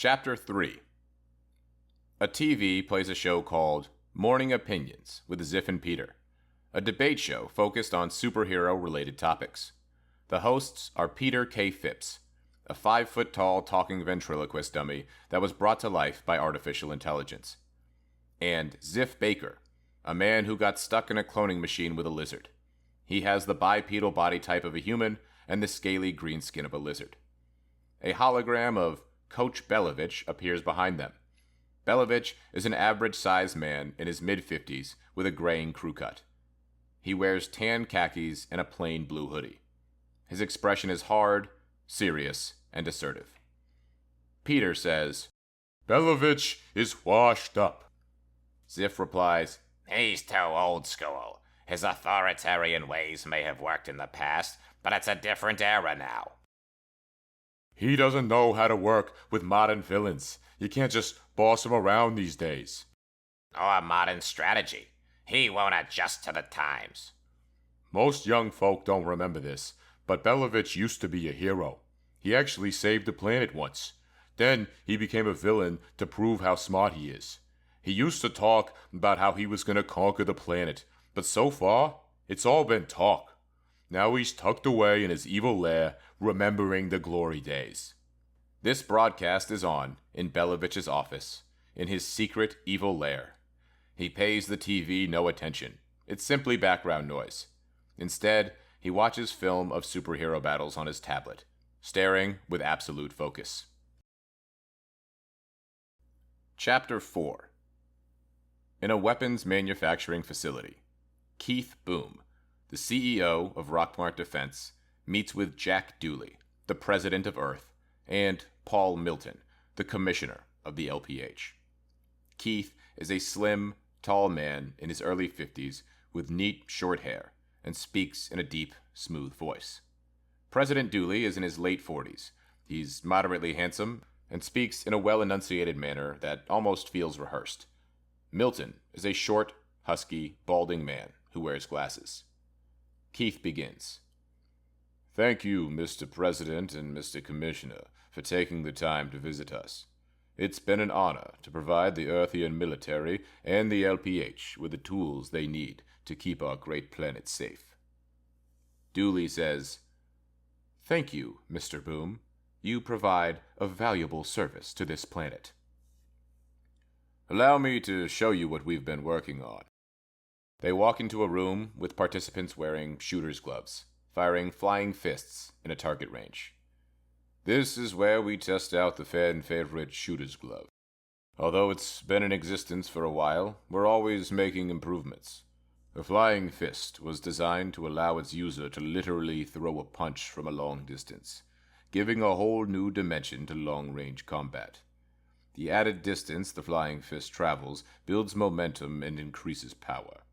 Chapter 3. A TV plays a show called Morning Opinions with Ziff and Peter, a debate show focused on superhero-related topics. The hosts are Peter K. Phipps, a 5-foot-tall talking ventriloquist dummy that was brought to life by artificial intelligence, and Ziff Baker, a man who got stuck in a cloning machine with a lizard. He has the bipedal body type of a human and the scaly green skin of a lizard. A hologram of Coach Belovich appears behind them. Belovich is an average-sized man in his mid-50s with a graying crew cut. He wears tan khakis and a plain blue hoodie. His expression is hard, serious, and assertive. Peter says, "Belovich is washed up." Ziff replies, "He's too old school. His authoritarian ways may have worked in the past, but it's a different era now." "He doesn't know how to work with modern villains. You can't just boss him around these days." Or modern strategy. He won't adjust to the times. "Most young folk don't remember this, but Belovich used to be a hero. He actually saved the planet once. Then he became a villain to prove how smart he is. He used to talk about how he was going to conquer the planet, but so far, it's all been talk. Now he's tucked away in his evil lair, remembering the glory days." This broadcast is on in Belovich's office, in his secret evil lair. He pays the TV no attention. It's simply background noise. Instead, he watches film of superhero battles on his tablet, staring with absolute focus. Chapter 4. In a weapons manufacturing facility, Keith Boom, the CEO of Rockmart Defense, meets with Jack Dooley, the president of Earth, and Paul Milton, the commissioner of the LPH. Keith is a slim, tall man in his early 50s with neat, short hair and speaks in a deep, smooth voice. President Dooley is in his late 40s. He's moderately handsome and speaks in a well-enunciated manner that almost feels rehearsed. Milton is a short, husky, balding man who wears glasses. Keith begins. "Thank you, Mr. President and Mr. Commissioner, for taking the time to visit us. It's been an honor to provide the Earthian military and the LPH with the tools they need to keep our great planet safe." Dooley says, "Thank you, Mr. Boom. You provide a valuable service to this planet." "Allow me to show you what we've been working on." They walk into a room with participants wearing shooter's gloves, firing flying fists in a target range. "This is where we test out the fan favorite shooter's glove. Although it's been in existence for a while, we're always making improvements. The flying fist was designed to allow its user to literally throw a punch from a long distance, giving a whole new dimension to long-range combat. The added distance the flying fist travels builds momentum and increases power.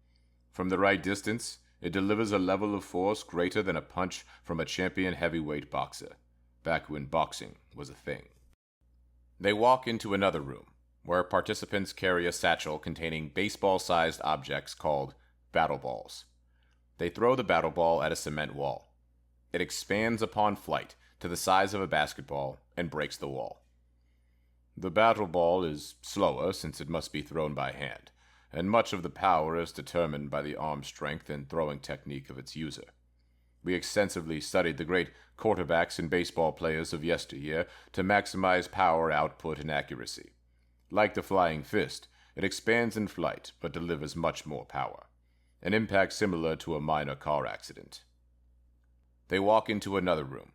From the right distance, it delivers a level of force greater than a punch from a champion heavyweight boxer, back when boxing was a thing." They walk into another room, where participants carry a satchel containing baseball-sized objects called battle balls. They throw the battle ball at a cement wall. It expands upon flight to the size of a basketball and breaks the wall. "The battle ball is slower since it must be thrown by hand, and much of the power is determined by the arm strength and throwing technique of its user. We extensively studied the great quarterbacks and baseball players of yesteryear to maximize power output and accuracy. Like the flying fist, it expands in flight but delivers much more power, an impact similar to a minor car accident." They walk into another room.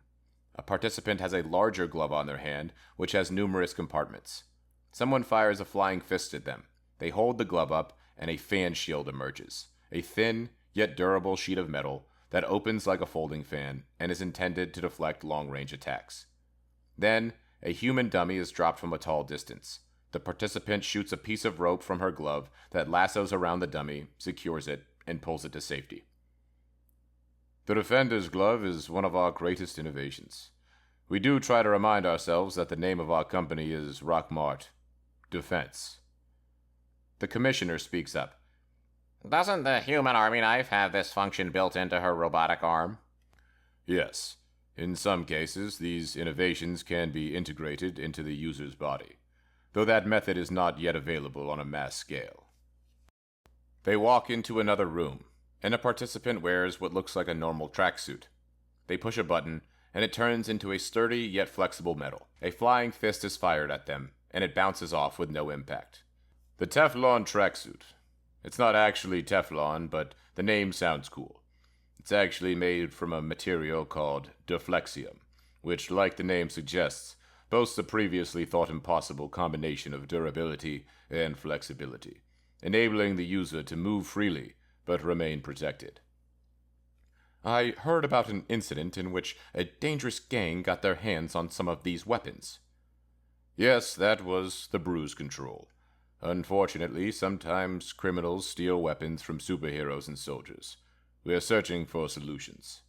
A participant has a larger glove on their hand, which has numerous compartments. Someone fires a flying fist at them. They hold the glove up, and a fan shield emerges, a thin, yet durable sheet of metal that opens like a folding fan and is intended to deflect long-range attacks. Then, a human dummy is dropped from a tall distance. The participant shoots a piece of rope from her glove that lassos around the dummy, secures it, and pulls it to safety. "The Defender's Glove is one of our greatest innovations. We do try to remind ourselves that the name of our company is Rockmart Defense." The commissioner speaks up. "Doesn't the human army knife have this function built into her robotic arm?" "Yes. In some cases, these innovations can be integrated into the user's body, though that method is not yet available on a mass scale. They walk into another room, and a participant wears what looks like a normal tracksuit. They push a button, and it turns into a sturdy yet flexible metal. A flying fist is fired at them, and it bounces off with no impact. The Teflon tracksuit. It's not actually Teflon, but the name sounds cool. It's actually made from a material called deflexium, which, like the name suggests, boasts a previously thought impossible combination of durability and flexibility, enabling the user to move freely but remain protected. I heard about an incident in which a dangerous gang got their hands on some of these weapons. Yes, that was the Bruise Control. Unfortunately, sometimes criminals steal weapons from superheroes and soldiers. We are searching for solutions.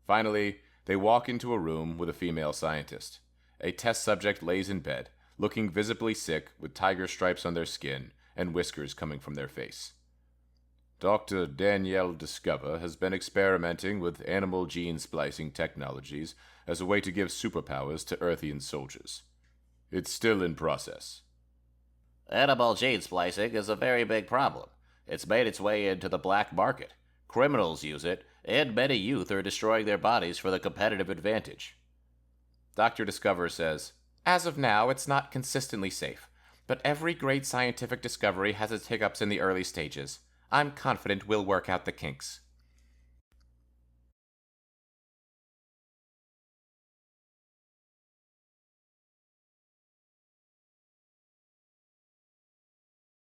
Finally, they walk into a room with a female scientist. A test subject lays in bed, looking visibly sick with tiger stripes on their skin and whiskers coming from their face. Dr. Danielle Discover has been experimenting with animal gene splicing technologies as a way to give superpowers to Earthian soldiers. It's still in process. Animal gene splicing is a very big problem. It's made its way into the black market. Criminals use it, and many youth are destroying their bodies for the competitive advantage. Dr. Discover says, "As of now, it's not consistently safe, but every great scientific discovery has its hiccups in the early stages. I'm confident we'll work out the kinks."